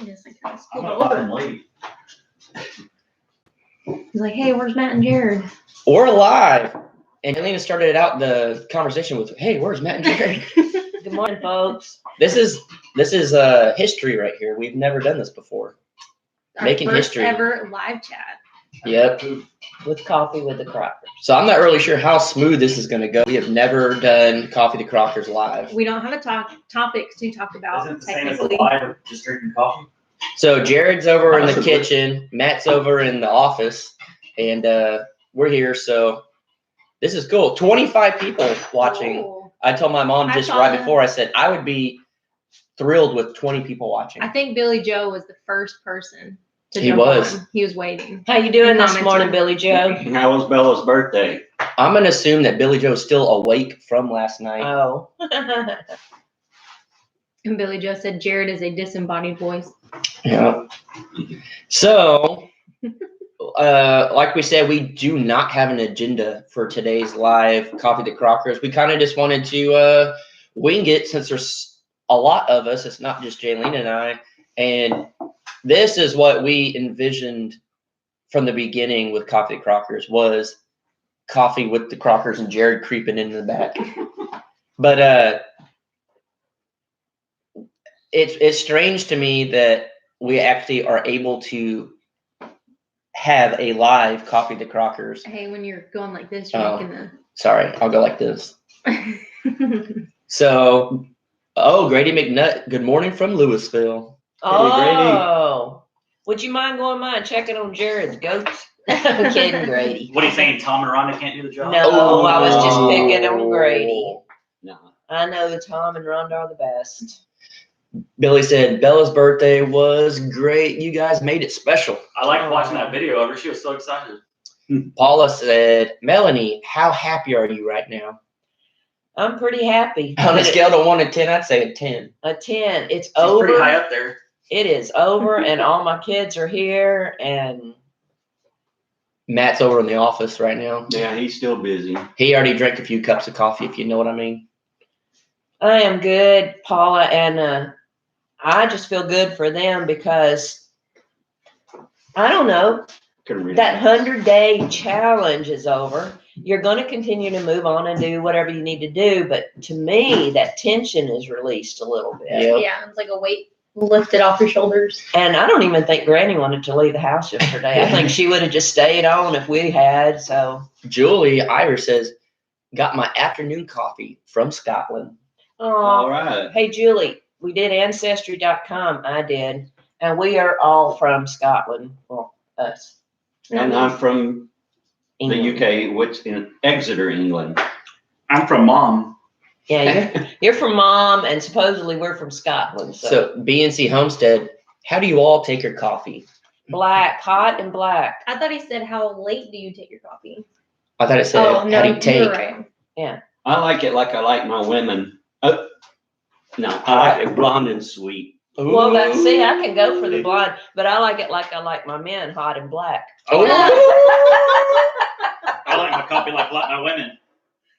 Just like kind of I'm spilled gonna buy over. them late. He's like, hey, where's Matt and Jared? Or live. And Elena started out the conversation with, hey, where's Matt and Jared? Good morning, folks. This is history right here. We've never done this before. Our Making first history. ever live chat. Yep. With coffee with the Crockers. So I'm not really sure how smooth this is going to go. We have never done Coffee the Crockers live. We don't have a topic to talk about. Isn't it the same as technically. the live of just drinking coffee? So Jared's over in the kitchen, Matt's over in the office, and we're here. So this is cool. 25 people watching. Cool. I told my mom I just saw right that. before, I said I would be thrilled with 20 people watching. I think Billy Joe was the first person to He jump was. on. He was waiting. How you doing this Commenting. morning, Billy Joe? How was Bella's birthday? I'm going to assume that Billy Joe's still awake from last night. Oh. And Billy Joe said Jared is a disembodied voice. Yeah. So, like we said, we do not have an agenda for today's live Coffee the Crockers. We kind of just wanted to wing it since there's a lot of us. It's not just Jaylene and I. And this is what we envisioned from the beginning with Coffee the Crockers was coffee with the Crockers and Jared creeping in the back. But it's strange to me that we actually are able to have a live Coffee the Crockers. Hey, when you're going like this, you're Oh. making Sorry, I'll go like this. the. So, Grady McNutt, good morning from Louisville. Oh. Would you mind going by and checking on Jared's goats? I'm kidding, Grady. What are you saying? Tom and Rhonda can't do the job? No, I was just Oh. picking on Grady. No. I know that Tom and Rhonda are the best. Billy said Bella's birthday was great. You guys made it special. I liked watching that video of her. She was so excited. Paula said, Melanie, how happy are you right now? I'm pretty happy. On a scale of 1 to 10, I'd say a 10. A 10. It's She's over. pretty high up there. It is over, and all my kids are here, and Matt's over in the office right now. Yeah, he's still busy. He already drank a few cups of coffee, if you know what I mean. I am good, Paula, and I just feel good for them because I don't know. Couldn't read That 100-day challenge is over. You're going to continue to move on and do whatever you need to do, but to me, that tension is released a little bit. Yep. Yeah, it's like a weight lifted off your shoulders. And I don't even think Granny wanted to leave the house yesterday. I think she would have just stayed on if we had. So, Julie Irish says, got my afternoon coffee from Scotland. All oh, right. hey Julie, we did Ancestry.com. I did, and we are all from Scotland. Well, us. And I'm from the England. UK, which in Exeter, England. I'm from Mom. Yeah, you're from Mom, and supposedly we're from Scotland. So, So, BNC Homestead, how do you all take your coffee? black, hot and black. I thought he said, how late do you take your coffee? I thought it said, Oh, no, how do you you take? were right. I like it like I like my women. No, I like it blonde and sweet. Well, see, I can go for the blonde, but I like it like I like my men, hot and black. Oh, I like my coffee like my women.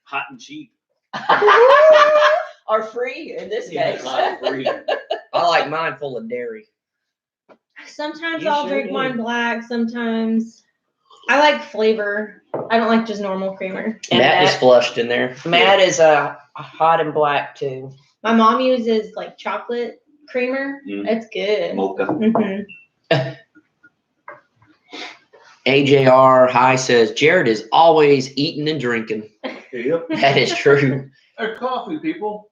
Hot and cheap. Or free in this Yeah, case. like free. I like mine full of dairy. Sometimes You I'll sure drink do. mine black. Sometimes I like flavor. I don't like just normal creamer. And Matt just flushed in there. Matt is a hot and black too. My mom uses like chocolate creamer. Mm. It's good. Mocha. hmm AJR High says, Jared is always eating and drinking. Yep. That is true. They're coffee, people.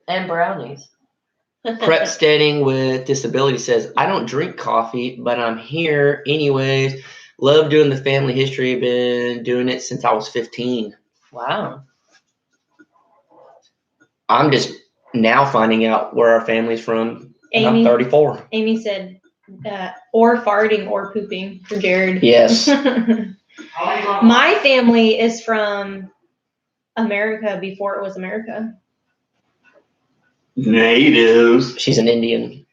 And brownies. Prep Steading with Disability says, I don't drink coffee, but I'm here anyways. Love doing the family history. Been doing it since I was 15. Wow. I'm just now finding out where our family's from. And I'm Amy, 34. Amy said, or farting or pooping for Jared. Yes. My family is from America before it was America. Natives. She's an Indian.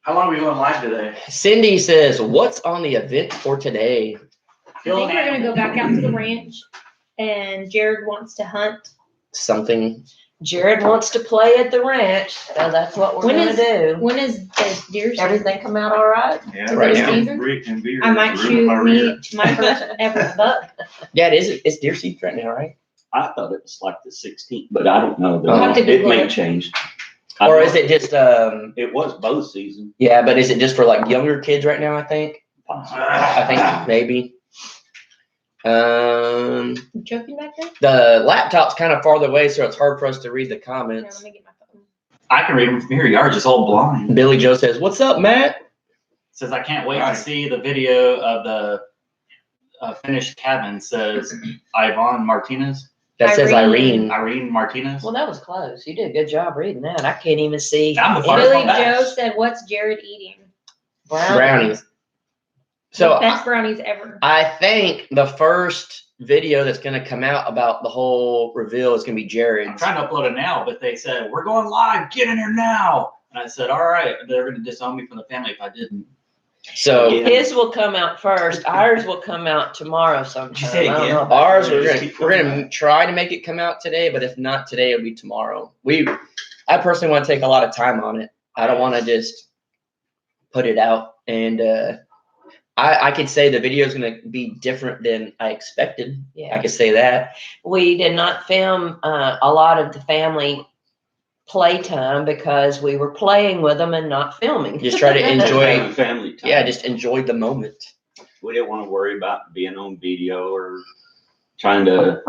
How long are we going live today? Cindy says, what's on the event for today? I think we're gonna go back out to the ranch, and Jared wants to hunt Something. Jared wants to play at the ranch, so that's what we're When gonna is- do. When is the deer season? Everything come out all right? Yeah, Right yeah, now. and beer. I might Ruined shoot my me rear. my first ever buck. Yeah, it's deer season right now, right? I thought it was like the 16th, but I don't know. I'll have to It Google may it. change. Or is it just It was bow season. yeah, but is it just for like younger kids right now, I think? I think maybe. You choking back there? The laptop's kind of farther away, so it's hard for us to read the Here, comments. let me get my phone. I can read them from here. You're just all blind. Billy Joe says, "What's up, Matt?" Says I can't wait Right. to see the video of the finished cabin. Says Ivan Martinez, That says Irene. Irene. Irene Martinez. Well, that was close. You did a good job reading that. I can't even see. I'm the any first Billy one back. Joe said, "What's Jared eating?" Brownies. The So best brownies ever. I think the first video that's going to come out about the whole reveal is going to be I'm Jared's. trying to upload it now, but they said we're going live. Get in here now. And I said, all right. They're going to disown me from the family if I didn't. So Yeah. His will come out first. Ours will come out tomorrow sometime. say it I don't again? know about ours, yours. we're gonna try to make it come out today, but if not today, it'll be tomorrow. I personally want to take a lot of time on it. I don't want to just put it out, and I could say the video is gonna be different than I expected. I Yeah. could say that. We did not film a lot of the family playtime because we were playing with them and not filming. Just try to enjoy. Having family time. Yeah, just enjoy the moment. We didn't want to worry about being on video or trying to,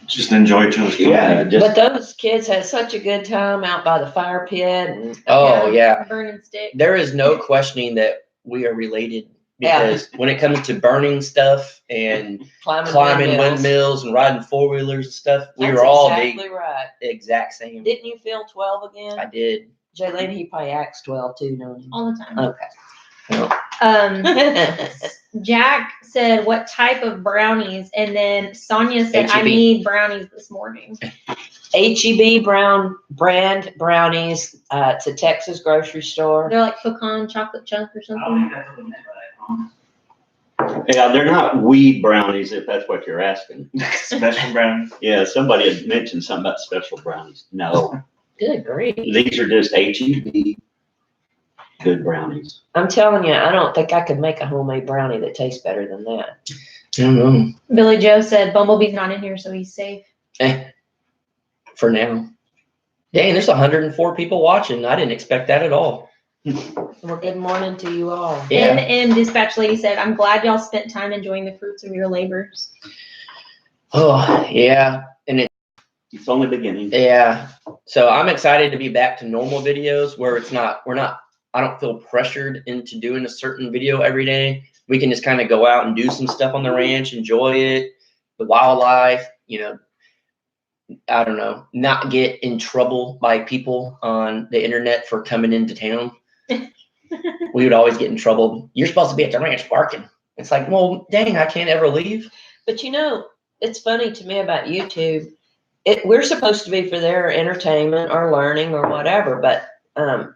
Just enjoy each other's yeah, company. But just, those kids had such a good time out by the fire pit and Oh yeah, Burning stick. there is no questioning that we are related Yeah. because when it comes to burning stuff and climbing windmills and riding 4-wheelers and stuff, we That's were all exactly right. the exact same. Didn't you feel 12 again? I did. Jaylene, he probably acts 12 too, don't he? All the time. Okay. Um, Jack said, "What type of brownies?" And then Sonia said, "I H-E-B. need brownies this morning." HEB brand brownies. It's a Texas grocery store. They're like pecan chocolate chunk or I don't something. think that's what they meant by that. yeah, they're not weed brownies, if that's what you're asking. Special brownies. Yeah, somebody had mentioned something about special brownies. No, Good grief. these are just HEB good brownies. I'm telling you, I don't think I could make a homemade brownie that tastes better than that. I don't know. Billy Joe said, "Bumblebee's not in here, so he's safe." For now. Dang, there's 104 people watching. I didn't expect that at all. Well, good morning to you all. Yeah. And Dispatch Lady said, "I'm glad y'all spent time enjoying the fruits of your labors." Oh, yeah. It's only beginning. Yeah. So I'm excited to be back to normal videos where I don't feel pressured into doing a certain video every day. We can just kind of go out and do some stuff on the ranch, enjoy it, the wildlife, I don't know, not get in trouble by people on the internet for coming into town. We would always get in trouble. You're supposed to be at the ranch barking. It's like, well, dang, I can't ever leave. But it's funny to me about YouTube. We're supposed to be for their entertainment or learning or whatever, but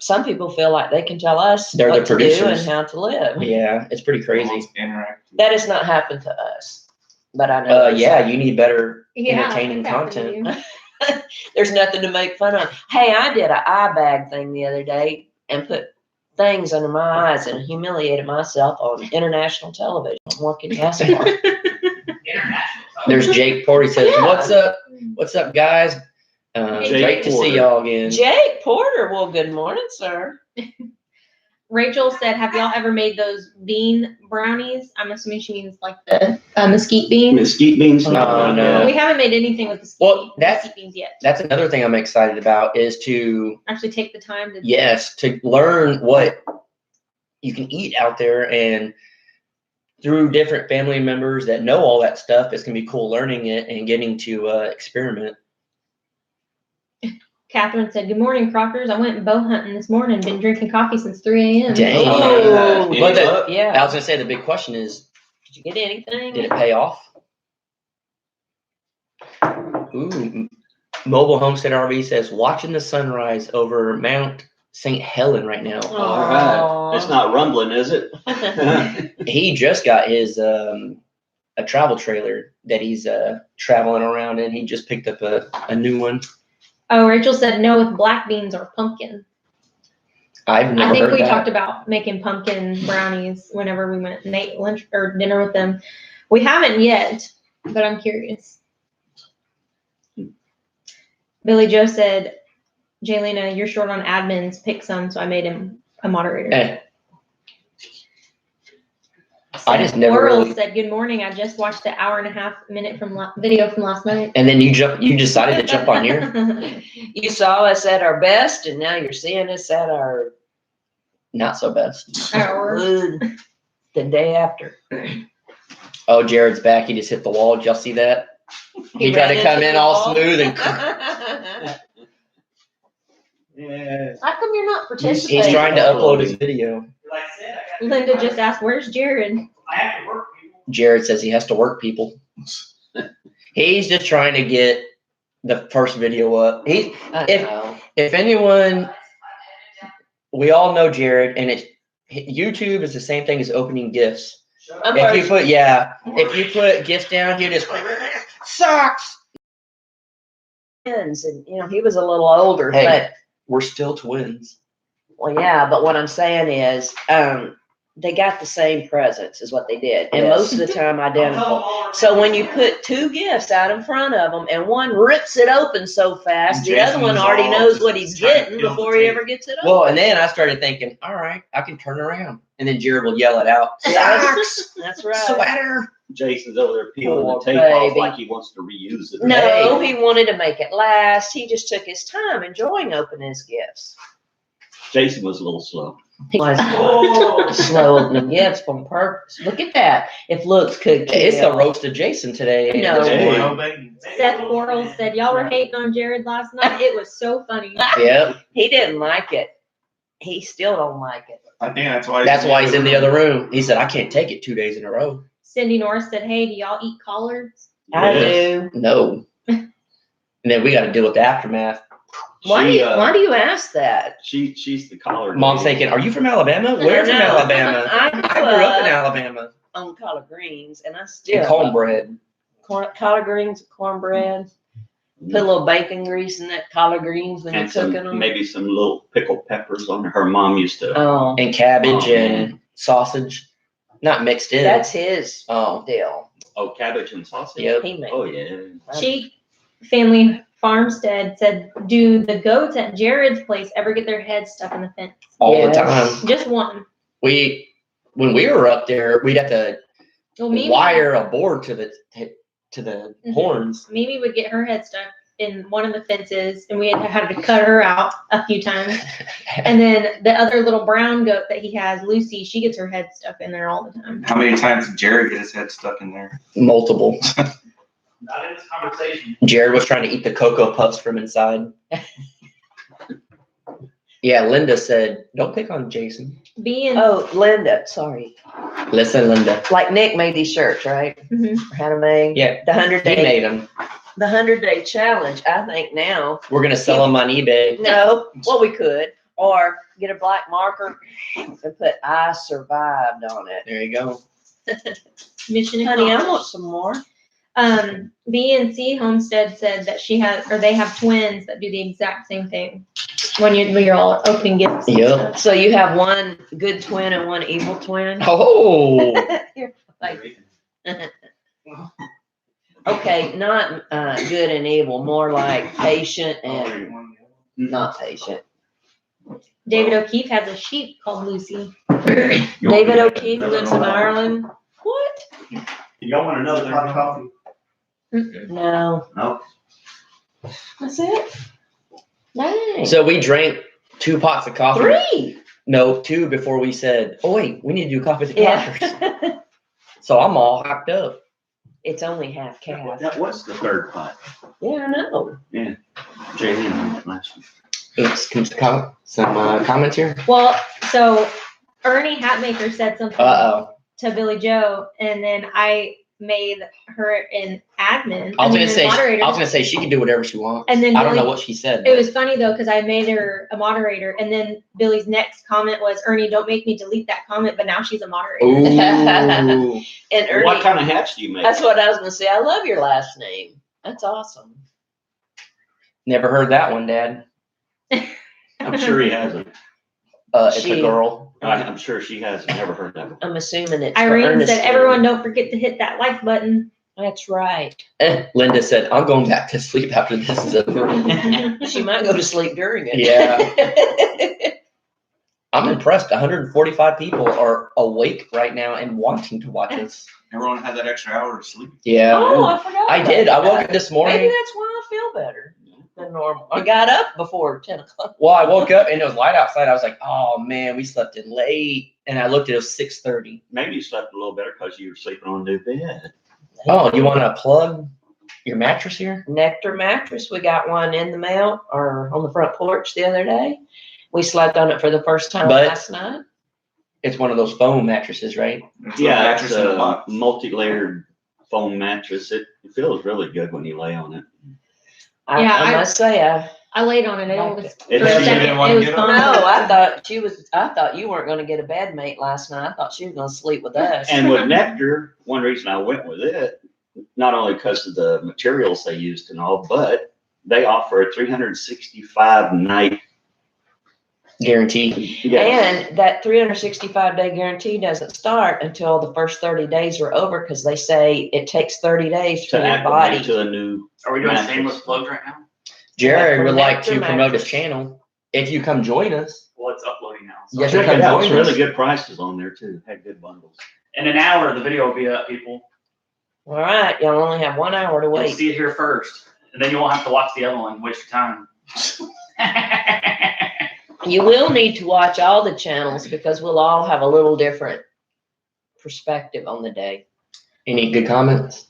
some people feel like they can tell us They're what the to do and producers. how to live. Yeah, it's pretty crazy. Almost interactive. That has not happened to us, but I know. Yeah, you need better Yeah, entertaining that's happening content. to you. There's nothing to make fun of. Hey, I did an eye bag thing the other day and put things under my eyes and humiliated myself on international television. What can you ask for? There's Jake Porter. He says, Yeah. "What's up? What's up, guys? Jake Great to see Porter. y'all again." Jake Porter. Well, good morning, sir. Rachel said, "Have y'all ever made those bean brownies?" I'm assuming she means like the mesquite beans. Mesquite beans. Oh, no. We haven't made anything with the Well, mesquite beans yet. That's another thing I'm excited about is to Actually, take the time to. to learn what you can eat out there, and through different family members that know all that stuff, it's gonna be cool learning it and getting to experiment. Catherine said, "Good morning, Crockers. I went bow hunting this morning. Been drinking coffee since 3 a.m. Dang. Oh, But the- I yeah. was gonna say the big question is, Did you get anything? did it pay off? Ooh, Mobile Homestead RV says, watching the sunrise over Mount St. Helen right now. All right. It's not rumbling, is it? He just got his a travel trailer that he's traveling around in. He just picked up a new one. Oh, Rachel said no with black beans or pumpkin. I've never I think heard we that. talked about making pumpkin brownies whenever we went and ate lunch or dinner with them. We haven't yet, but I'm curious. Billy Joe said, Jaylena, you're short on admins. Pick some, so I made him a moderator. Eh, I just never Laurel really- said, good morning. I just watched the 1.5 hour video from last night. and then you decided to jump on here. You saw us at our best, and now you're seeing us at our Not so best. the day after. Oh, Jared's back. He just hit the wall. Did y'all see that? He tried to come in all smooth and Yeah. How come you're not participating? he's trying to upload his video. Like I said, I Linda just asked, where's Jared? I have to work, people. Jared says he has to work people. He's just trying to get the first video up. If anyone, we all know Jared, and YouTube is the same thing as opening gifts. If you put gifts down, he just sucks. And he was a little older, Hey. but We're still twins. well, yeah. But what I'm saying is, they got the same presents, is what they did, and Yes. most of the time identical. So when you put two gifts out in front of them, and one rips it open so fast, And the other Jason one was already all knows what he's trying to getting kill the before he tape. ever gets it open. Well, and then I started thinking, all right, I can turn around. And then Jared will yell it out. Yes, that's right. Sweater. Jason's over there peeling Poor the tape off baby. like he wants to reuse it. No, he wanted to make it last. He just took his time enjoying opening his gifts. Jason was a little slow. He was slow opening gifts on purpose. Look at that. If looks could kill. It's the roast of Jason today. No. Hey. No baby. Seth Quarles said, y'all were hating on Jared last night. It was so funny. Yep. He didn't like it. He still don't like it. I think that's why. That's why he's in the other room. He said, I can't take it 2 days in a row. Cindy Norris said, hey, do y'all eat collards? I Yes. do. No. And then we got to deal with the aftermath. Why She, why do you ask that? She's the collar. Mom's thinking, are you from Alabama? Where from No. Alabama? I I grew up in Alabama. on collard greens, and I still And cornbread. collard greens, cornbread. Put a little bacon grease in that collard greens when you're and cooking them. maybe some little pickled peppers on there. Her mom used to. Oh, And cabbage Oh, and sausage. Not mixed in. that's his Oh, deal. Oh, cabbage and sausage. yep. He made. Oh yeah. Cheek Family Farmstead said, do the goats at Jared's place ever get their heads stuck in the fence? All Yes. the time. Just one. When we were up there, we'd have to Well, Mimi, wire a board to the Mhm. horns. Mimi would get her head stuck in one of the fences, and we had to cut her out a few times. And then the other little brown goat that he has, Lucy, she gets her head stuck in there all the time. How many times did Jared get his head stuck in there? Multiple. Not in this conversation. Jared was trying to eat the Cocoa Puffs from inside. Yeah, Linda said, don't pick on Jason. Being Oh, Linda, sorry. Listen, Linda. Like Nick made these shirts, right? Mhm. Or had them made. Yeah, The 100 he day, made them. the 100-day challenge. I think now. We're going to sell them on eBay. No, well we could, or get a black marker and put "I survived" on it. There you go. mission Honey, I accomplished. want some more. BNC Homestead said that they have twins that do the exact same thing when you're all opening gifts. and Yep. stuff. So you have one good twin and one evil twin. Oh, You're like, okay, not good and evil, more like patient and not patient. David O'Keefe has a sheep called Lucy. David O'Keefe lives in Ireland. What? Y'all want another pot of coffee? Mm-mm. No. No. That's it. Dang. so we drank 2 pots of coffee. 3. No, 2 before we said, oh, wait, we need to do coffee with the crackers. Yeah. So I'm all hyped up. It's only half calf. That was the third pot. Yeah, I know. Jalen on that last one. Oops, some comments here? Well, so Ernie Hatmaker said something Uh-oh. to Billy Joe, and then I made her an admin. I was mean, gonna a say, moderator. I was gonna say she can do whatever she wants. And then I don't know Billy- what she said. It was funny though, because I made her a moderator, and then Billy's next comment was, "Ernie, don't make me delete that comment." But now she's a moderator. Ooh. And Ernie, What kind of hats do you make? that's what I was gonna say. I love your last name. That's awesome. Never heard that one, Dad. I'm sure he hasn't. It's a She- girl. I'm sure she hasn't. Never heard that one. I'm assuming it's for Irene said, Ernestine. "Everyone, don't forget to hit that like button." That's right. Linda said, I'm going back to sleep after this is over. She might go to sleep during it. Yeah. I'm impressed. 145 people are awake right now and wanting to watch us. Everyone had that extra hour of sleep. Yeah. Oh, I forgot. I about did. I that. woke up this morning. Maybe that's why I feel better than normal. I got up before 10 o'clock. Well, I woke up and it was light outside. I was like, oh man, we slept in late. And I looked at it, was 6:30. Maybe you slept a little better because you were sleeping on a new bed. Oh, you want to plug your mattress here? Nectar mattress. We got one in the mail or on the front porch the other day. We slept on it for the first time But- last night. It's one of those foam mattresses, right? There's a Yeah, it's mattress in the a box. multi-layered foam mattress. It feels really good when you lay on it. Yeah, I I- must say, I laid on it. It Liked was it. for It a didn't second. want It to was get up? fun. no, I thought you weren't going to get a bed mate last night. I thought she was going to sleep with us. And with Nectar, one reason I went with it, not only because of the materials they used and all, but they offer a 365 night Guarantee. And that 365-day guarantee doesn't start until the first 30 days are over because they say it takes 30 days for to your acclimate body. to a new. Are we doing Mattress. shameless plugs right now? Jared would like Nectar to promote his mattress. channel. If you come join us. Well, it's uploading now. So Yes, Check come it out. join It's really us. good prices on there too. Had good bundles. in an hour, the video will be up, people. All right, y'all only have 1 hour to You'll wait. see it here first, and then you won't have to watch the other one and waste your time. You will need to watch all the channels because we'll all have a little different perspective on the day. Any good comments?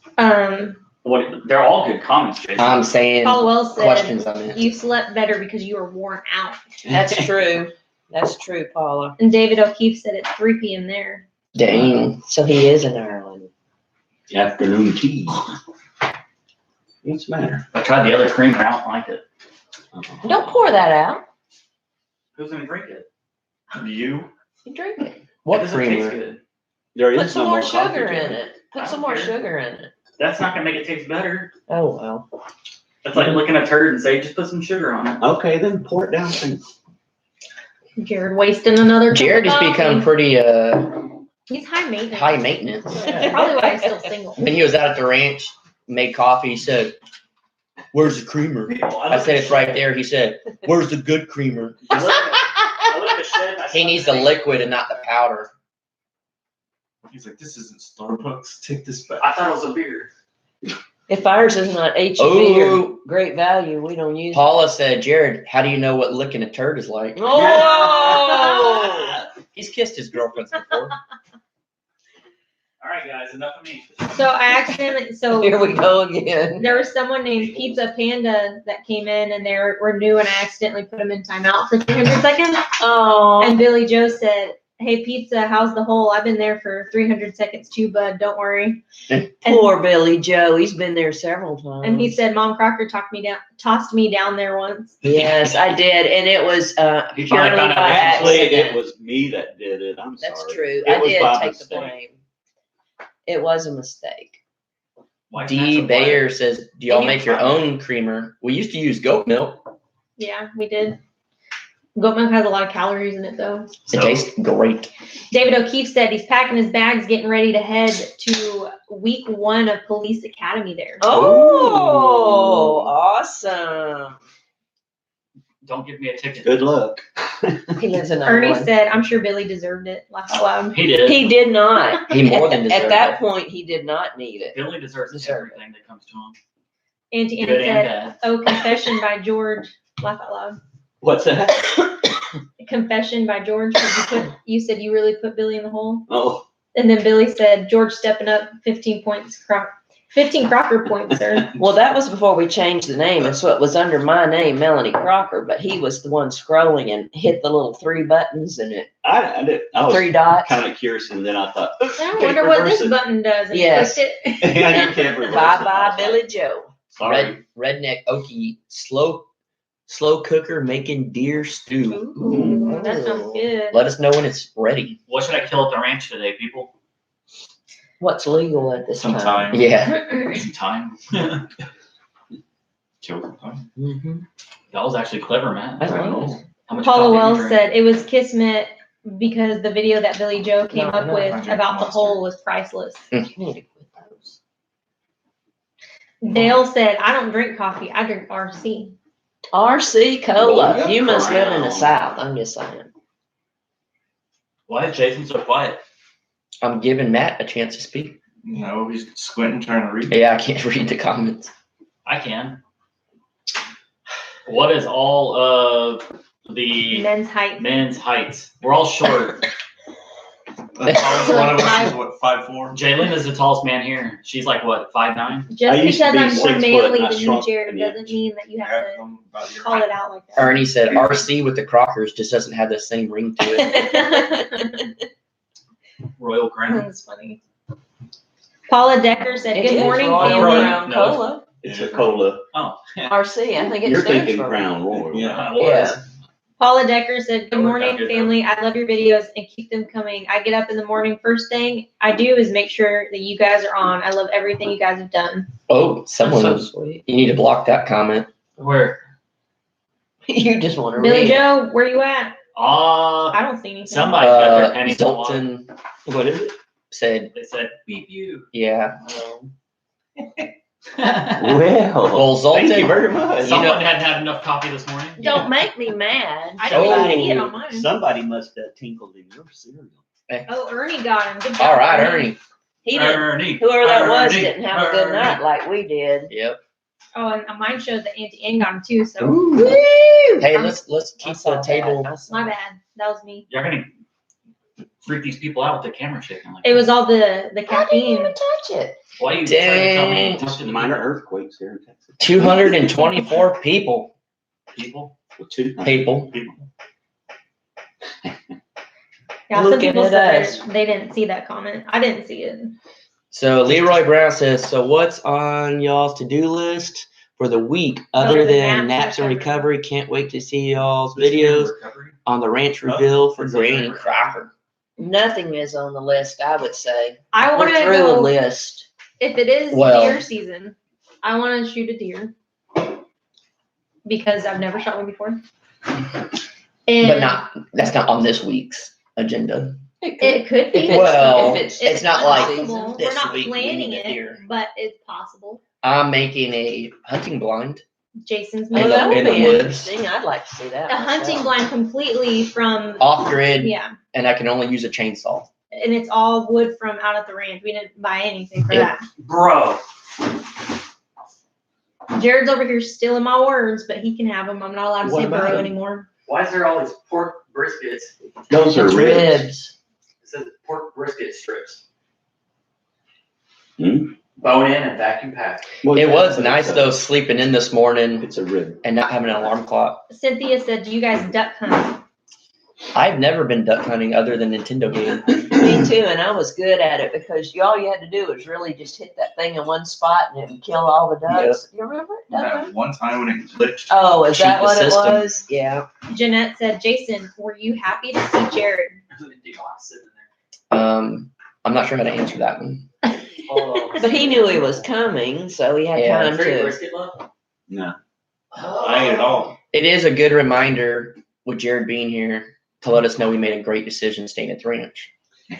What? They're all good comments, Jason. I'm saying Paul Wells said, questions on it. "You slept better because you were worn out." That's true. That's true, Paula. And David O'Keefe said it's 3 p.m. there. Dang. So he is in Ireland. Afternoon tea. What's the matter? I tried the other creamer. I don't like it. Don't pour that out. Who's gonna drink it? You? You drink it. What It doesn't taste creamer? good. There Put is some no more coffee, sugar in Jared. it. I Put some don't more care. sugar in it. That's not gonna make it taste better. Oh, well. That's like looking at a turd and say, just put some sugar on it. Okay, then pour it down. Jared wasting another. cup Jared of has become coffee. pretty He's high maintenance. high maintenance. Probably why he's still single. When he was out at the ranch, made coffee, he said, "Where's the creamer?" I said, "It's right there." He said, "Where's the good creamer?" I look at the shed and I He saw needs the liquid and not the powder. He's like, this isn't Starbucks. Take this back. I thought it was a beer. If ours is not HEB Oh. or great value, we don't use it. Paula said, "Jared, how do you know what licking a turd is like?" Oh! He's kissed his girlfriends before. All right, guys, enough of me. So I accidentally. So Here we go again. there was someone named Pizza Panda that came in and they were new, and I accidentally put them in timeout for 300 seconds. Oh, And Billy Joe said, "Hey Pizza, how's the hole? I've been there for 300 seconds too, bud. Don't worry." poor Billy Joe. He's been there several times. And he said, "Mom Crocker tossed me down there once." Yes, I did. And it was He finally purely found out by Actually, it accident. was me that did it. I'm sorry. That's true. It I was did by take the mistake. blame. It was a mistake. Why D. not so Bayer says, "Do y'all And you make your probably- own creamer? We used to use goat milk. Yeah, we did. Goat milk has a lot of calories in it, though. It So- tastes great." David O'Keefe said he's packing his bags, getting ready to head to week 1 of Police Academy there. Oh, awesome. Don't give me a ticket. Good luck. He lives in Ernie Ireland. said, "I'm sure Billy deserved it." Laugh out loud. He did. He did not. He more than deserved At that it. point, he did not need it. Billy deserves Deserve everything that comes to him. Auntie Annie Good and said, bad. "Oh, confession by George." Laugh out loud. What's that? Confession by George. You said you really put Billy in the hole. Oh, And then Billy said, "George stepping up, 15 points. 15 Crocker points, sir. Well, that was before we changed the name, and so it was under my name, Melanie Crocker, but he was the one scrolling and hit the little 3 buttons and it I was 3 dots. kind of curious, and then I thought, I wonder what this button does. And Yes. clicked it. Yeah, you can't reverse it. Bye bye, Billy Joe. Sorry. Redneck Okie slow cooker making deer stew. Ooh, that sounds good. Let us know when it's ready. What should I kill at the ranch today, people? What's legal at this Some time? time. Yeah. Some time. Kill some time. Mm-hmm. That was actually clever, man. I know. How much Paula coffee Wells you drink? said it was Kismet because the video that Billy Joe came No, up no, with I drink about the Monster. hole was priceless. You need to quit those. Dale said, I don't drink coffee, I drink RC. RC Cola. Roll You must live in the around. South. I'm just saying. Why is Jason so quiet? I'm giving Matt a chance to speak. No, he's squinting trying to read. Yeah, I can't read the comments. I can. What is all of the Men's height. men's heights? We're all short. The tallest one of us is what, 5'4"? Jalen is the tallest man here. She's like what, 5'9"? Just I used to because be I'm 6 more foot manly and I than you, shrunk Jared, an doesn't inch. mean that you have Yeah, to I'm about your call height. it out like that. Ernie said RC with the Crockers just doesn't have the same ring to it. Royal Crown. That's funny. Paula Decker said, It good is morning, Royal family. Crown No. Cola. It's a cola. Oh, RC. I think it You're stands thinking for. Crown Royal. Yeah. Yeah. Paula Decker said, good That worked morning, out good, family. I love your videos and keep them coming. I get up in the morning. First thing I do is make sure that you guys are on. I love everything you guys have done. Oh, That's someone so was. sweet. You need to block that comment. where? You just want to Billy read. Joe, where you at? I don't see anything. Somebody got their pennies on water. Zoltan What is it? said, They said, beep you. yeah. Well, Zoltan, thank you very much. Someone hadn't had enough coffee this morning. Don't make me mad. I don't Oh. see it on mine. Somebody must have tinkled in your cereal. Oh, Ernie got him. Good job. all right, Ernie. He didn't. Ernie. Whoever that was Ernie, didn't have a good Ernie. night like we did. Yep. Oh, and mine showed that Auntie Ann got him too, so Ooh. Hey, let's I keep saw the table. that. I saw my that. bad. That was me. You're gonna freak these people out with the camera shaking like It was that. all the I didn't caffeine. even touch it. Why are you trying to tell me Dang. to touch the Minor earthquakes here in Texas. 224 people. people? With 2 People. Yeah, some Looking people at said us. they didn't see that comment. I didn't see it. So Leroy Brown says, so what's on y'all's to-do list for the week other Other than than naps naps and and recovery? Can't wait to see y'all's videos on the ranch reveal for Granny Crocker. Nothing is on the list, I would say. I want We're to through a go, list. if it is Well- deer season, I want to shoot a deer because I've never shot one before. And That's not on this week's agenda. it could be. If it's- Well, if it's not like possible. this We're not week we planning need a it, deer. but it's possible. I'm making a hunting blind. Jason's In Well, making the- that would in the be woods. interesting. I'd like to see that. a hunting myself. blind completely from, Off grid, yeah. and I can only use a chainsaw. And it's all wood from out at the ranch. We didn't buy anything for Yeah. that. Bro. Jared's over here stealing my words, but he can have them. I'm not allowed to What say about bro him? anymore. Why is there all these pork briskets? Those are It's ribs. ribs. It says pork brisket strips. Hmm? Bone in and vacuum packed. Well, It yeah, was but nice it's though, sleeping in this morning It's a rib. and not having an alarm clock. Cynthia said, do you guys duck hunt? I've never been duck hunting other than Nintendo game. Me too, and I was good at it because all you had to do was really just hit that thing in one spot and it would kill all the ducks. You remember it? Duck That hunt? one time when it glitched. Oh, is Shoot that the what it system. was? Yeah. Jeanette said, Jason, were you happy to see Jared? I'm not sure how to answer that one. But he knew he was coming, so he had Yeah. time to. No. I ate it all. It is a good reminder with Jared being here to let us know we made a great decision staying at the ranch. You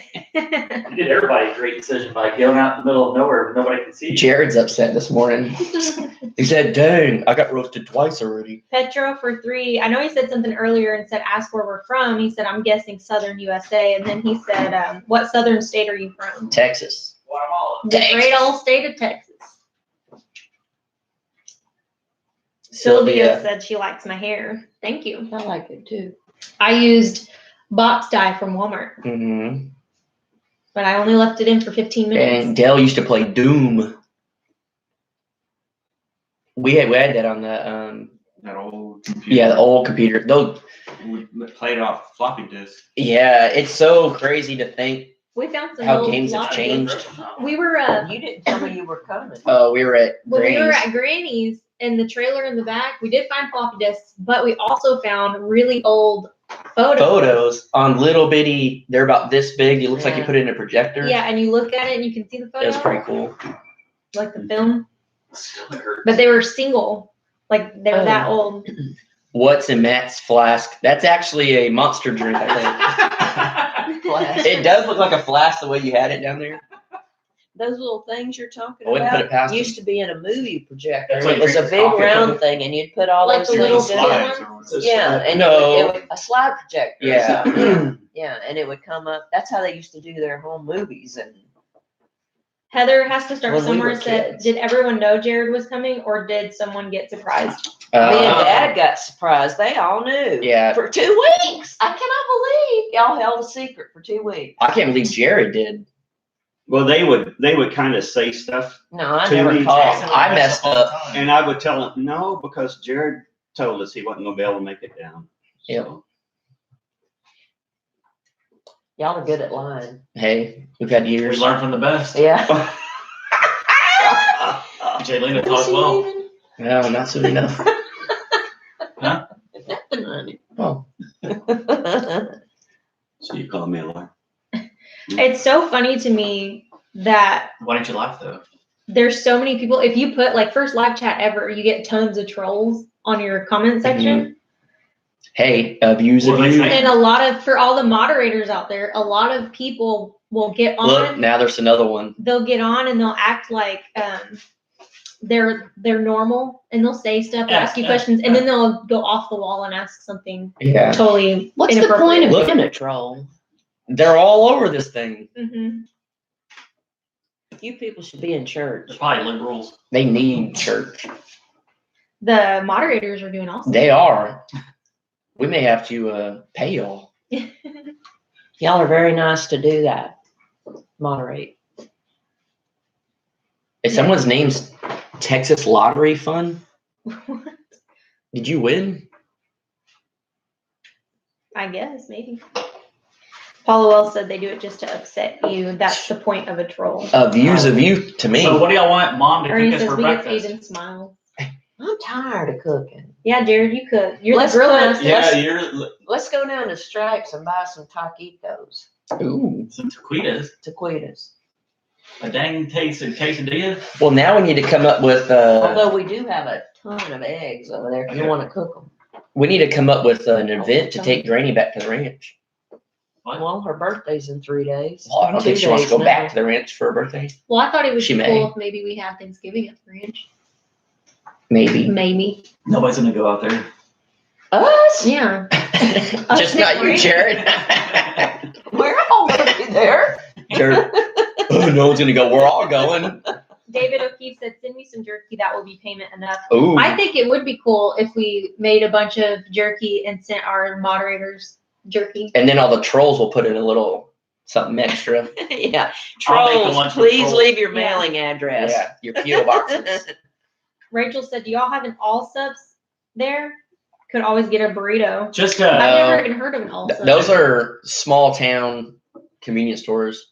did everybody a great decision by going out in the middle of nowhere where nobody can see you. Jared's upset this morning. He said, dang, I got roasted twice already. Petro for 3. I know he said something earlier and said, ask where we're from. He said, I'm guessing Southern USA. And then he said, what Southern state are you from? Texas. Guatemala. The Texas. great old state of Texas. Sylvia said she likes my hair. Thank you. I like it too. I used box dye from Walmart, Mm-hmm. but I only left it in for 15 minutes. And Dale used to play Doom. We had that on the That old computer. yeah, the old computer. Those We played it off floppy disk. yeah, it's so crazy to think We found some how old games have floppy changed. disks. We were You didn't tell me you were coming. We were at when we were Granny's. at Granny's in the trailer in the back. We did find floppy disks, but we also found really old Photos on little bitty. They're about this big. It looks like you Yeah. put it in a projector. Yeah, and you look at it and you can see the photo. It was pretty cool. Like the film, Stomach hurts. but they were single. Like they were that Oh. old. What's in Matt's flask? That's actually a Monster drink, I think. It does look like a flask the way you had it down there. Those little things you're talking I wouldn't put it about past used to be in a movie projector. That's why It you was a drink big coffee. round thing, and you'd put all Like those the little things in. slides. Slides or Yeah, and No. it would, a slide projector. or Yeah. something. Yeah, and it would come up. That's how they used to do their home movies. And Heather has to start When we somewhere. were Said, kids. did everyone know Jared was coming, or did someone get surprised? me and Uh, Dad got surprised. They all knew. Yeah. For 2 weeks. I cannot believe y'all held a secret for 2 weeks. I can't believe Jared did. Well, they would kind of say stuff, No, I To never me, called. Jackson, I messed up. and I would tell them no because Jared told us he wasn't going to be able to make it down. Yep. So, Y'all are good at lying. Hey, we've had We years. learned from the best. Yeah. Jaylena taught us well. No, not soon enough. Oh, so you call me a liar? It's so funny to me that Why didn't you laugh though? there's so many people. If you put like first live chat ever, you get tons of trolls on your comment section. hey, views What of do they you. say? And a lot of, for all the moderators out there, a lot of people will get on. Look, now there's another one. They'll get on and they'll act like they're normal, and they'll say stuff, Yeah, ask you yeah, questions, and then they'll go off the wall and ask something Yeah. totally What's the inappropriate. point of Look- being a troll? They're all over this thing. Hmm. You people should be in church. They're probably liberals. They need church. The moderators are doing awesome. They are. We may have to pay y'all. Y'all are very nice to do that. Moderate. If someone's name's Texas Lottery Fund, did you win? I guess maybe. Paula Wells said they do it just to upset you. That's the point of a troll. Views of you to me. So what do y'all want Mom to Ernie cook us says for we get breakfast? paid in smiles. I'm tired of cooking. Yeah, Jared, you could. You're Let's the grill put- master. Yeah, you're. Let's go down to Stripes and buy some taquitos. Ooh. Some taquitas. Taquitos. A dang taste of quesadilla. Well, now we need to come up with Although we do have a ton of eggs over there if you Okay. want to cook them. we need to come up with an event to take Granny back to the ranch. What? Well, her birthday's in 3 days. Well, I don't think 2 she wants to days go back now. to the ranch for her birthday. Well, I thought it would She be may. cool if maybe we have Thanksgiving at the ranch. Maybe. Maybe. Nobody's gonna go out there. Us? Yeah. Just not you, Jared. We're all gonna be there. Jared. Oh, no one's gonna go. We're all going. David O'Keefe said, send me some jerky. That will be payment enough. Ooh. I think it would be cool if we made a bunch of jerky and sent our moderators jerky. And then all the trolls will put in a little something extra. Yeah. I'll make the Trolls, lunch for please trolls. leave your Yeah. mailing address. Yeah, your PO boxes. Rachel said, do y'all have an all subs there? Could always get a burrito. Jessica, I've No. never even heard of an all subs. Those are small town convenience stores.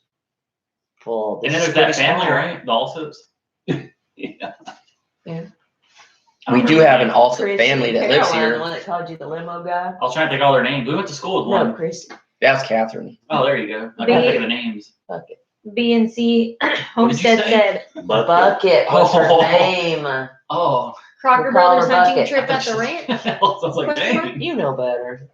Well, and this then is there's that pretty family, small. right? The Allsup's. Yeah. I We don't do remember have the an name. Allsup Chrissy family that Caroline, lives the here. one that called you the limo guy? I was trying to think of all their names. We went to school with No, one. Chris. That's Catherine. Oh, there you go. I can't think of the names. Bucket. BNC What did you Homestead say? said, Bucket was her Oh. name. Oh, Crocker We'll call her Brothers hunting Bucket. trip at the ranch. I was like, Question mark? dang. You know better.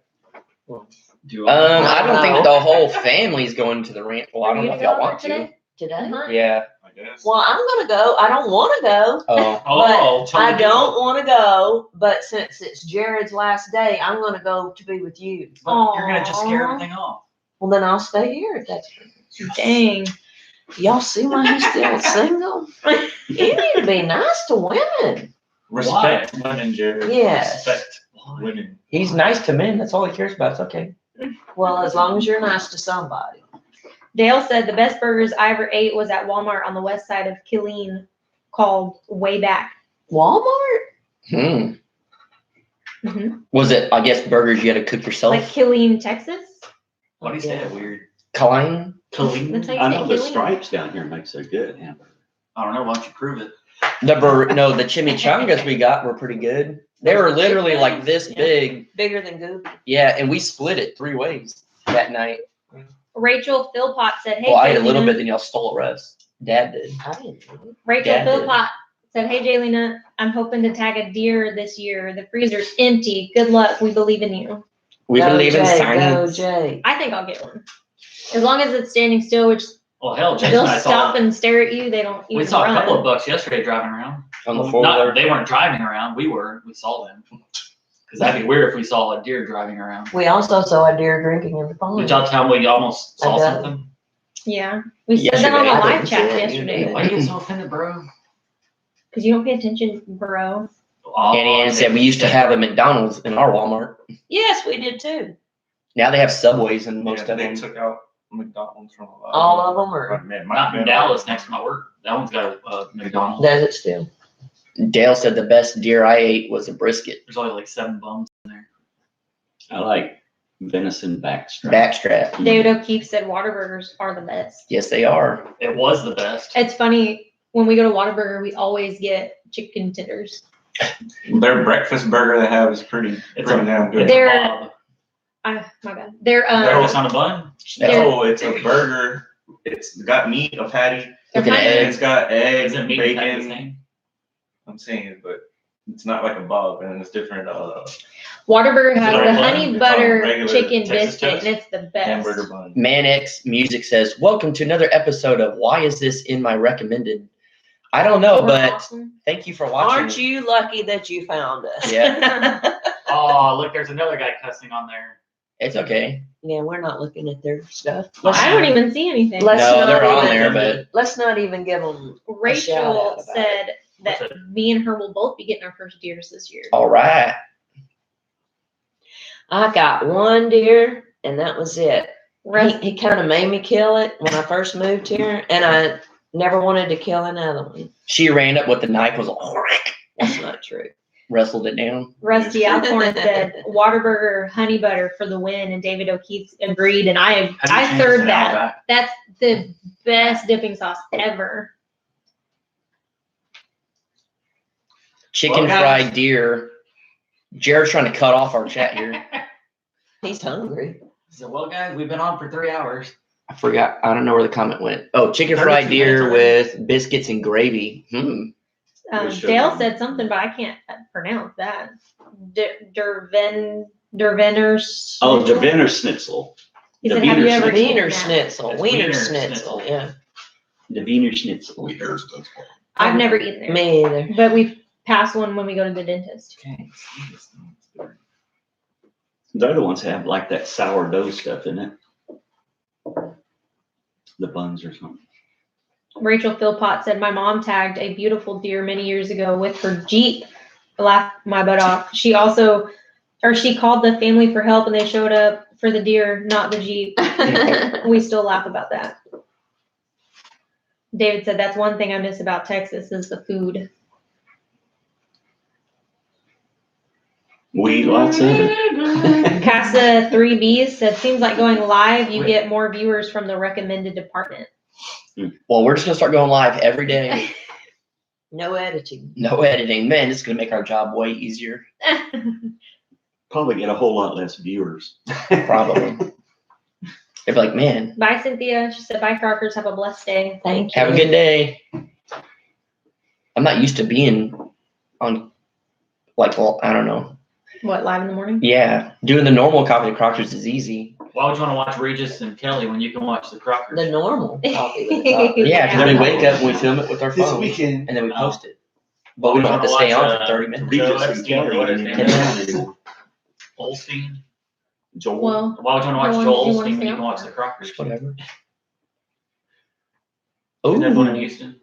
Do I don't think No. the whole family's going to the ranch. Well, I Are don't you know if gonna y'all go want out there to. today? Today? Uh-huh. Yeah. I guess. Well, I'm gonna go. I don't want to go. Oh. Oh, tell I me- don't want to go. But since it's Jared's last day, I'm gonna go to be with you. But you're gonna just scare Aw. everything off. Well, then I'll stay here. If that's Dang. y'all see why he's still single. You need to be nice to women. Respect women, Jared. Yes. Respect women. He's nice to men. That's all he cares about. It's okay. Well, as long as you're nice to somebody. Dale said the best burgers I ever ate was at Walmart on the west side of Killeen called Way Back. Walmart? Hmm. Mhm. Was it, I guess, burgers you had to cook yourself? Like Killeen, Texas. Why do you say Yeah. that weird? Colleen? Colleen? That's how you I say know the Killeen. Stripes down here makes a good hamburger. I don't know. Why don't you prove it? The chimichangas we got were pretty good. They were literally like this Yeah. big. Bigger than Google. Yeah, and we split it 3 ways that night. Rachel Philpott said, "Hey, Well, I ate a little Jaylina." bit, then y'all stole the rest. Dad did. I didn't know. Rachel Dad did. Philpott said, "Hey, Jaylina, I'm hoping to tag a deer this year. The freezer's empty. Good luck. We believe in you." We Go believe in Jay, Go science. Jay. I think I'll get one. As long as it's standing still, which Well, hell, Jason they'll and I stop saw. and stare at you. They don't We even saw a run. couple of bucks yesterday driving around. On the Well, four-wheeler. they weren't driving around. We were. We saw them. Because that'd be weird if we saw a deer driving around. We also saw a deer drinking in the pond. Did y'all tell me we almost saw I did. something? Yeah, we said that on Yesterday. the I live didn't chat see it yesterday. either. Why you get so offended, bro? Because you don't pay attention, bro. Oh, Annie Ann said we used to have a McDonald's in our Walmart. Yes, we did too. Now they have Subways in most Yeah, of they them. took out McDonald's from a lot. All of them are. But man, Not in Dallas next to my work. That one's got a McDonald's. Does it still? Dale said the best deer I ate was a brisket. There's only like 7 bones in there. I like venison backstrap. Backstrap. David O'Keefe said Whataburgers are the best. Yes, they are. It was the best. It's funny, when we go to Whataburger, we always get chicken tenders. Their breakfast burger they have is pretty It's damn a, good. it's a They're- bob. My bad. They're Oh, it's on a bun? No, it's a burger. It's got meat, a patty, they're Looking at kind of- and it's got eggs, Is it meat and the bacon. same? I'm saying, but it's not like a bob, and it's different Whataburger has Is it the on bun? honey It's on butter regular chicken Texas biscuit, toast? and it's the best. hamburger bun. Man X Music says, "Welcome to another episode of Why Is This in My Recommended?" I don't know, We're but awesome. thank you for watching. Aren't you lucky that you found us? Yeah. Oh, look, there's another guy cussing on there. It's okay. Yeah, we're not looking at their stuff. I don't even see anything. Let's No, not they're on even- there, but Let's not even give them. shout out Rachel about said that What's me and her will both be getting our first deers this year. all right. I got one deer, and that was it. Rest- He kind of made me kill it when I first moved here, and I never wanted to kill another one. She ran up with the knife, was like, That's not true. wrestled it down. Rusty Alcorn said Whataburger honey butter for the win, and David O'Keefe agreed, and How do you I change third this that. Outback? That's the best dipping sauce ever. Chicken Well, guys- fried deer. Jared's trying to cut off our chat here. He's hungry. So, well, guys, we've been on for 3 hours. I forgot. I don't know where the comment went. Oh, chicken 32 fried deer minutes with biscuits and gravy. We should Dale have- said something, but I can't pronounce that. Derveners. Oh, the Wiener Schnitzel. He the said, "Have you Wiener ever Schnitzel. eaten Wiener that?" schnitzel. It's Wiener Wiener schnitzel. schnitzel. Yeah. The Wiener Schnitzel. I've never eaten there, Me either. but we pass one when we go to the dentist. Okay. They're the ones that have like that sourdough stuff in it. The buns or something. Rachel Philpott said, "My mom tagged a beautiful deer many years ago with her Jeep." Laughed my butt off. She called the family for help, and they showed up for the deer, not the Jeep. We still laugh about that. David said, "That's one thing I miss about Texas is the food." We eat lots of it. Casa 3B said, "Seems like going live, you get more viewers from the recommended department." Well, we're just gonna start going live every day. No editing. No editing. Man, this is gonna make our job way easier. Probably get a whole lot less viewers. Probably. They'd be like, man, Bye, Cynthia. She said, "Bye, Crockers. Have a blessed day." Thank you. have a good day. I'm not used to being on, like, well, I don't know. What, live in the morning? Yeah, doing the normal Coffee and Crockers is easy. Why would you want to watch Regis and Kelly when you can watch the Crockers? The normal coffee with the coffee. Yeah, because we Yeah. wake up and we film it with our This phone, weekend. and then we Oh. post it. But we don't have to stay on for 30 minutes. Joe Regis and Epstein, or Kelly what his ain't name in is. town anymore. Olstein. Joel. Well, Why would you want to How watch long Joel did you wanna Olstein when stay you can on watch for? the Crockers? Whatever. Isn't that one in Ooh. Houston?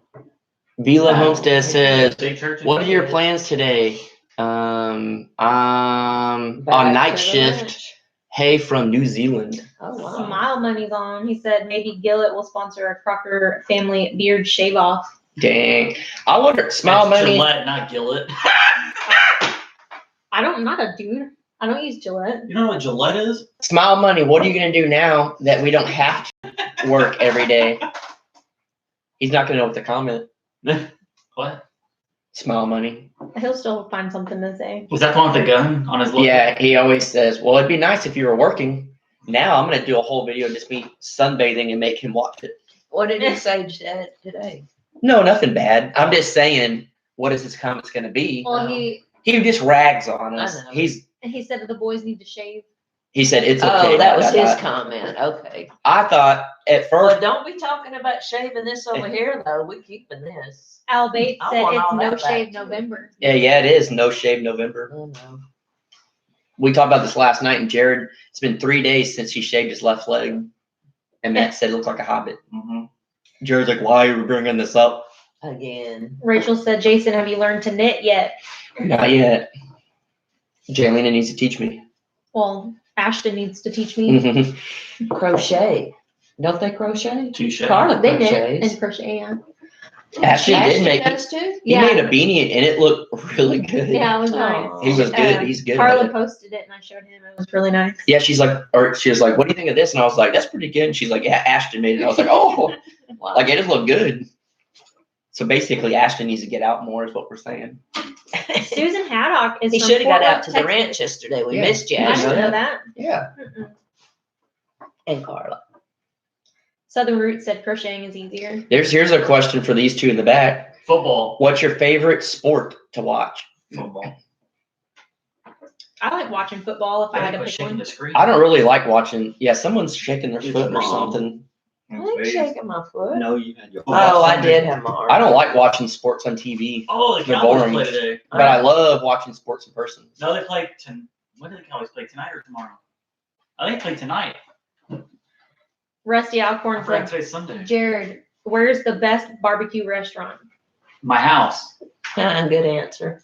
Vila Homestead says, Big church in "What are your Houston? plans today?" On Back night to the shift. ranch. Hey, from New Zealand. Oh wow. Smile Money's on. He said maybe Gillett will sponsor a Crocker family beard shave off. Dang. I wonder, Smile That's Money. Gillette, not Gillette. I'm not a dude. I don't use Gillette. You know what Gillette is? Smile Money, what are you going to do now that we don't have to work every day? He's not going to know what to comment. What? Smile Money. He'll still find something to say. Was that the one with the gun on his lip? Yeah, he always says, well, it'd be nice if you were working. Now I'm going to do a whole video of just me sunbathing and make him watch it. What did he say today? No, nothing bad. I'm just saying, what is his comments going to be? Well, Oh. he He just rags on us. I know. he said that the boys need to shave. He said it's okay. Oh, that was dot, his dot, dot. comment. Okay. I thought at Well, first, don't be talking about shaving this over here, though. We keeping this. Al Bates I said want it's all no that back, shave too. November. yeah, it is No Shave November. Oh, no. We talked about this last night, and Jared, it's been 3 days since he shaved his left leg. And Matt said it looks like a hobbit. Mm-hmm. Jared's like, why are we bringing this up? Again. Rachel said, Jason, have you learned to knit yet? Not yet. Jaylena needs to teach me. Well, Ashton needs to teach me. Mm-hmm. Crochet. Don't they crochet? Touche. Carla They knit crochets. and crochet, yeah. Ashley did make it. does too? He made a beanie, and it looked really good. Yeah, it was nice. Oh. He was good. He's good. at Carla it. posted it and I showed him. It was really nice. Yeah, she was like, what do you think of this? And I was like, that's pretty good. And she's like, yeah, Ashton made it. And I was like, oh, Wow. like it just looked good. So basically, Ashton needs to get out more, is what we're saying. Susan Haddock is He from should have got Fort out Worth, to the Texas. ranch yesterday. We Yeah. missed you, I didn't Ashley. know that. Yeah. Mm-mm. And Carla. Southern Roots said crocheting is easier. Here's a question for these two in the back. Football. What's your favorite sport to watch? Football. I like watching football if I had to Quit pick shaking one. the screen. I don't really like watching. Yeah, someone's shaking their It's foot or wrong. something. I ain't shaking my foot. No, you had your. Oh, I did have my arm. I don't like watching sports on TV, Oh, the They're Cowboys boring. play today. but I love watching sports in person. No, they play when do the Cowboys play? Tonight or tomorrow? I think they play tonight. Rusty I Alcorn forgot said, today's Sunday. Jared, where's the best barbecue restaurant? My house. Good answer.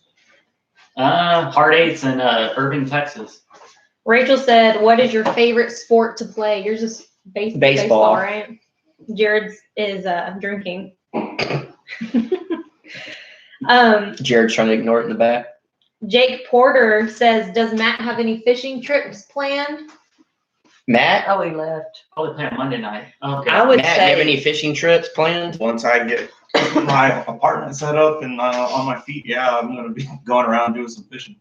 Hard Eights in Irving, Texas. Rachel said, what is your favorite sport to play? Yours is baseball, right? Jared's is drinking. Jared's trying to ignore it in the back. Jake Porter says, does Matt have any fishing trips planned? Matt, Oh, he left. Probably play on Monday night. Okay. I would Matt, you have say any fishing trips planned? Once I get my apartment set up and on my feet, yeah, I'm gonna be going around doing some fishing.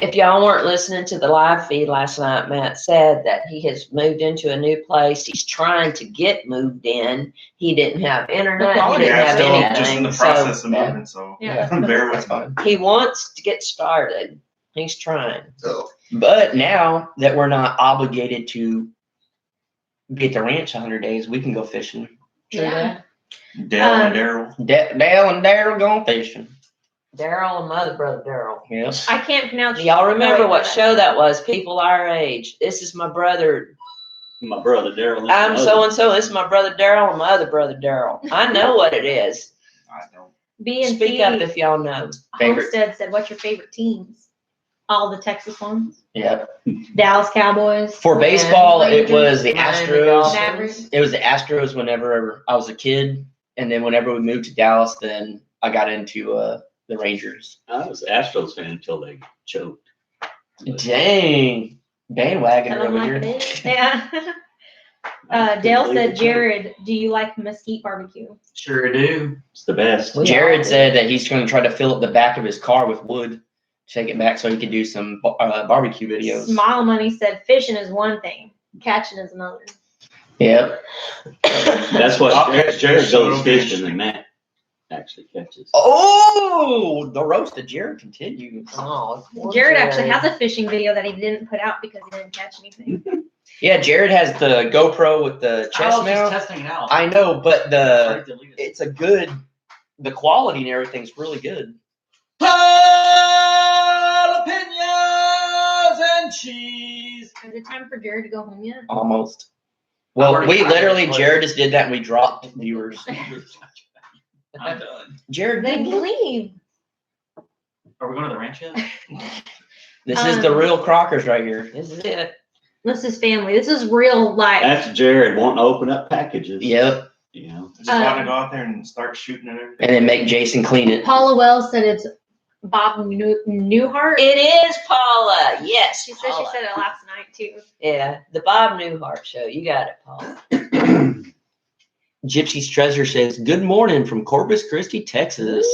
if y'all weren't listening to the live feed last night, Matt said that he has moved into a new place. He's trying to get moved in. He didn't have internet. He quality didn't Yeah, have still anything. just in the So process of moving, so Yeah. bear That's with me. fine. he wants to get started. He's trying. So But now that we're not obligated to be at the ranch 100 days, we can go fishing. Yeah. Dale and Daryl. Dale and Daryl going fishing. Daryl and my other brother Daryl. Yes. I can't pronounce. Y'all remember wait, what no, show that was? People our age. This is my brother. My brother Daryl. I'm so and so. This is my brother Daryl and my other brother Daryl. I know what it is. I don't. B and Speak C up if y'all know. Favorite. Homestead said, what's your favorite teams? All the Texas ones. Yep. Dallas Cowboys. For baseball, it Rangers, was the Miami Astros. Dolphins. Mavericks. It was the Astros whenever I was a kid. And then whenever we moved to Dallas, then I got into the Rangers. I was an Astros fan until they choked. Dang. Bandwagon Tell 'em over like here. it is. Yeah. I couldn't Dale believe said, they choked. Jared, do you like mesquite barbecue? Sure do. It's the best. We all Jared do. said that he's going to try to fill up the back of his car with wood, take it back so he could do some barbecue videos. Smile Money said, fishing is one thing, catching is another. Yep. That's what I'll catch Jared fish, so goes it'll fishing be and Matt actually catches. Oh, the roast of Jared continues. Oh, poor Jared actually has a fishing video that he didn't put out because he didn't catch anything. Yeah, Jared has the GoPro with the I chest was just mount. testing it out. I know, but Already deleted it. it's a good, the quality and everything's really good. Jalapenos and cheese. Is it time for Jared to go home yet? Almost. Well, already we tried literally, this Jared just did that and we dropped viewers. I'm done. Jared, Then leave. Are we going to the ranch yet? this is the real Crockers right here. This is it. This is family. This is real life. That's Jared wanting to open up packages. Yep. You know, Just want to go out there and start shooting and everything. And then make Jason clean it. Paula Wells said it's Bob Newhart. It is Paula. Yes, She said Paula. she said it last night too. Yeah, the Bob Newhart show. You got it, Paula. Gypsy's Treasure says, "Good morning from Corpus Christi, Texas."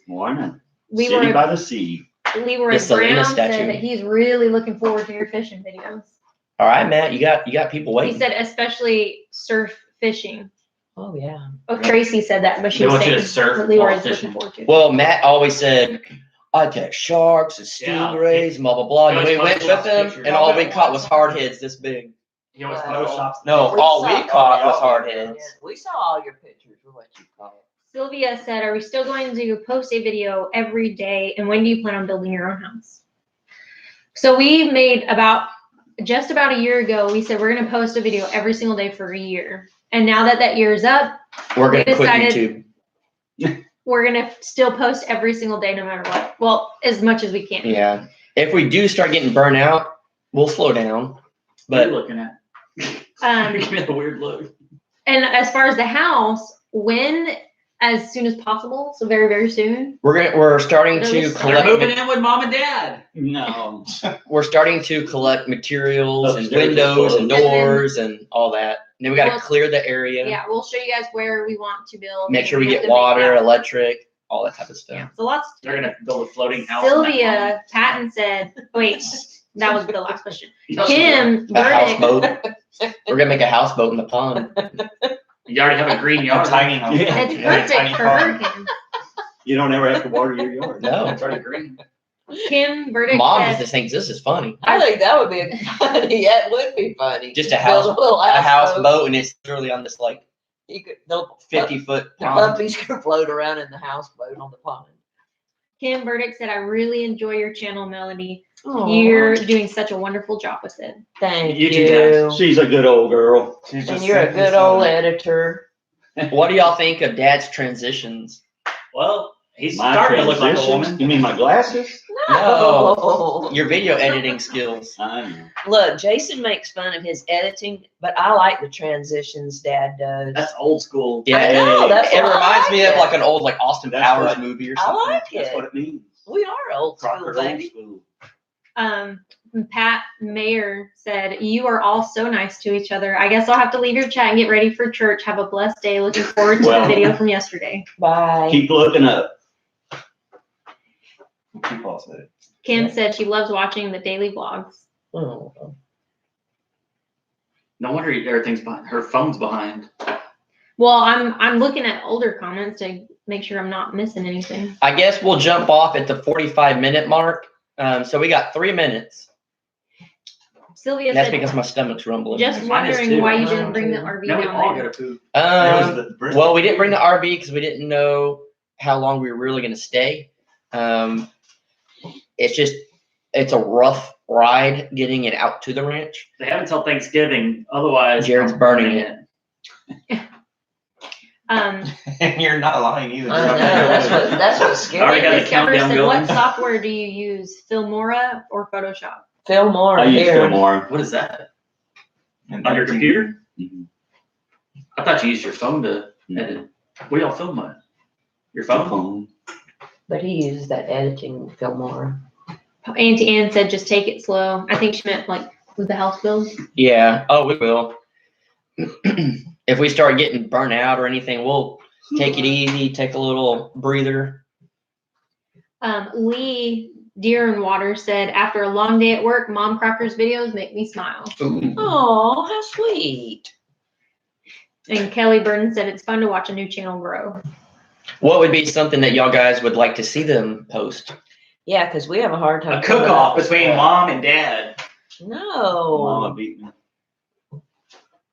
morning. We City were by the sea. Leroy The Selena Brown statue. said that he's really looking forward to your fishing videos. All right, Matt, you got people He waiting. said especially surf fishing. Oh yeah. Oh, Tracy said that, but she They was want you saying to surf what Leroy while is looking fishing. forward to. Well, Matt always said, "I catch sharks and Yeah. stingrays, and blah blah blah." And He we always went with photoshops him, pictures. and all we caught was hardheads this big. He always Wow. photoshops. No, all we caught was hardheads. Yeah, we saw all your pictures of what you caught. Sylvia said, "Are we still going to post a video every day? And when do you plan on building your own house?" So we made just about a year ago. We said we're going to post a video every single day for a year. And now that year's up, We're gonna We quit decided- YouTube. we're going to still post every single day, no matter what. Well, as much as we can. Yeah, if we do start getting burnt out, we'll slow down. What are you But looking at? Um, Give me the weird look. and as far as the house, as soon as possible. So very, very soon. we're starting to Really? You're collect. moving in with mom and dad. No. We're starting to collect materials and Upstairs is windows and closed. doors and all that. And then we got to Well, clear the area. Yeah, we'll show you guys where we want to build. Make sure we have get to make water, that- electric, all that type of stuff. Yeah, so lots. They're gonna build a floating house. in that Sylvia Patton said, wait, that was the last question. pond. Kim A Burdick, houseboat. We're gonna make a houseboat in the pond. You already have a green A yard. tiny house. Yeah. it's Yeah, perfect tiny for pond. her, Kim. You don't ever have to water your yard. No. It's already green. Kim Burdick Mom said, just thinks this is funny. I think that would be funny. That would be funny. Just a Build house- little A houseboat. houseboat, and it's literally on this like You could, the 50-foot the pond. puppies could float around in the houseboat on the pond. Kim Burdick said, I really enjoy your channel, Melody. Aw, You're doing such a wonderful job with it. thank You you. do that. She's a good old girl. She's And just you're a simply good so old nice. editor. What do y'all think of Dad's transitions? Well, he's My starting to look like a transitions? woman. You mean my glasses? No. Your video editing skills. I know. Look, Jason makes fun of his editing, but I like the transitions Dad does. That's old school. Yeah, I know, that's it why I reminds me like of it. like an old like Austin That's Powers what- movie or I something. like That's it. what it means. We are old school, Crocker old baby. school. Pat Mayer said, you are all so nice to each other. I guess I'll have to leave your chat and get ready for church. Have a blessed day. Looking forward to Well- the video from yesterday. Bye. Keep looking up. Keep all said. Kim said she loves watching the daily vlogs. Oh. No wonder everything's behind. Her phone's behind. Well, I'm looking at older comments to make sure I'm not missing anything. I guess we'll jump off at the 45-minute mark. So we got 3 minutes. Sylvia That's said, because my stomach's rumbling. just Mine is wondering too. why you didn't bring the Mine RV Now we all down there. gotta poop. It was Um, the brisket. well, we didn't bring the RV because we didn't know how long we were really going to stay. It's a rough ride getting it out to the ranch. They have until Thanksgiving. Otherwise, Jared's I'm burning it. And you're not lying either. I know, that's what's Already got scary. a countdown said, going. what software do you use? Filmora or Photoshop? Phil Moore I use here. Fillmore. What is that? And On your computer? Mhm. I thought you used your phone to edit. What do y'all film on? Your phone? Phone. But he uses that editing Phil Moore. Auntie Ann said, just take it slow. I think she meant like with the house build. Yeah. Oh, we will. If we start getting burnt out or anything, we'll take it easy, take a little breather. Lee Deer and Water said, after a long day at work, Mom Crocker's videos make me smile. Ooh. Oh, how sweet. And Kelly Burton said, it's fun to watch a new channel grow. What would be something that y'all guys would like to see them post? Yeah, because we have a hard time. A coming cook-off up with between stuff. mom and dad. No, Mama beat me.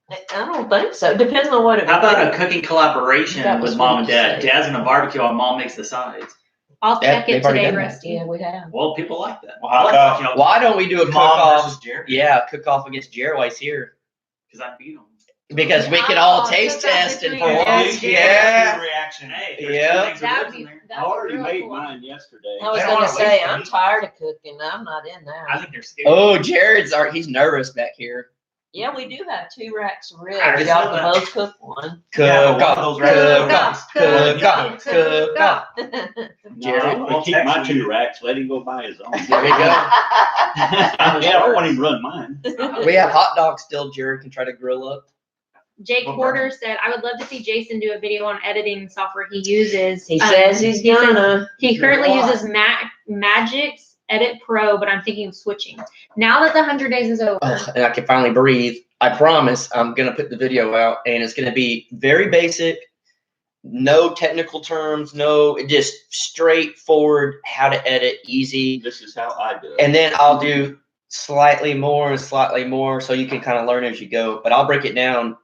I don't think so. Depends on what it. How would about be. a cooking collaboration That was with mom what and you dad? said. Dad's gonna barbecue while mom makes the sides. I'll Yeah, check it they've already today, done that. Rusty. Yeah, we have. Well, people like that. Well, how I like about- watching y'all Why don't we do a Mom cook-off? versus Jared. Yeah, cook-off against Jared while he's here. because I beat them. Because we can all Oh, taste cook-off test and between for Dad once, and yeah. Reaction. Hey, there's Yeah. two things That that would be, in there. I that would already be made really cool. mine yesterday. I was They don't gonna wanna say waste I'm meat. tired of cooking. I'm not in I that. think they're scared. Oh, he's nervous back here. Yeah, we do have 2 racks of ribs. I already Y'all said can that. both cook one. Yeah, but Cook one of off, those racks- cook off, cook off. No, I'm I'll gonna keep text my you. 2 racks, let him go buy his own. There we go. Yeah, I don't want him to run mine. We have hot dogs still. Jared can try to grill up. Jake Okay. Porter said, I would love to see Jason do a video on editing software he uses. He says he's he says gonna. he currently Why? uses Magic's Edit Pro, but I'm thinking of switching. Now that the 100 days is over, Oh, and I can finally breathe. I promise I'm gonna put the video out, and it's gonna be very basic, no technical terms, no, just straightforward how to edit, easy. This is how I do it. And then I'll do slightly more and slightly more, so you can kind of learn as you go. But I'll break it down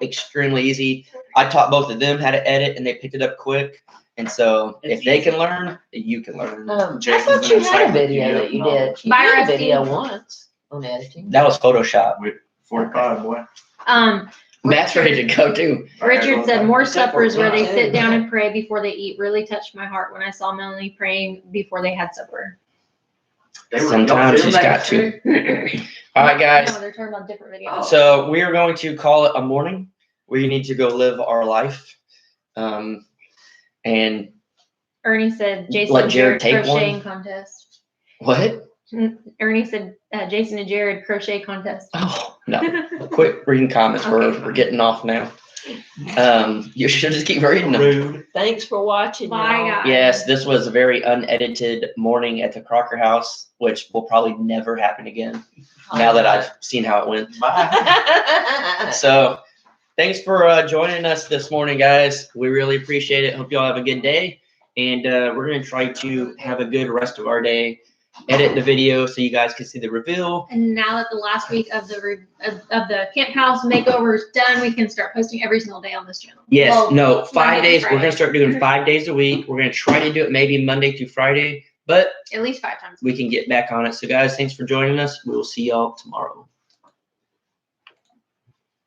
extremely easy. I taught both of them how to edit, and they picked it up quick. And so if they can learn, you can learn. I Jason's thought you an had a video that you encyclopedia. did. You Bye, did a Rusty. video once on editing. That was Photoshop. With 45, boy. Matt's ready to go too. Richard said more Except suppers for where they tonight. sit down and pray before they eat really touched my heart when I saw Melanie praying before they had supper. Sometimes she's got to. All right, guys. No, they're talking about different videos. So we are going to call it a morning. We need to go live our life. And Ernie said Jason Let and Jared Jared take one? crocheting contest. what? Ernie said Jason and Jared crochet contest. Oh no! Quit reading comments. We're getting off now. You should just keep reading them. Rude. Thanks for watching, Bye, y'all. guys. Yes, this was a very unedited morning at the Crocker house, which will probably never happen again. Now that I've seen how it went. Bye. So, thanks for joining us this morning, guys. We really appreciate it. Hope you all have a good day, and we're gonna try to have a good rest of our day. Edit the video so you guys can see the reveal. And now that the last week of the camp house makeover is done, we can start posting every single day on this channel. Yes, Well, no, 5 Monday days. to We're gonna Friday. start doing 5 days a week. We're gonna try to do it maybe Monday through Friday, but At least 5 times. we can get back on it. So, guys, thanks for joining us. We will see y'all tomorrow.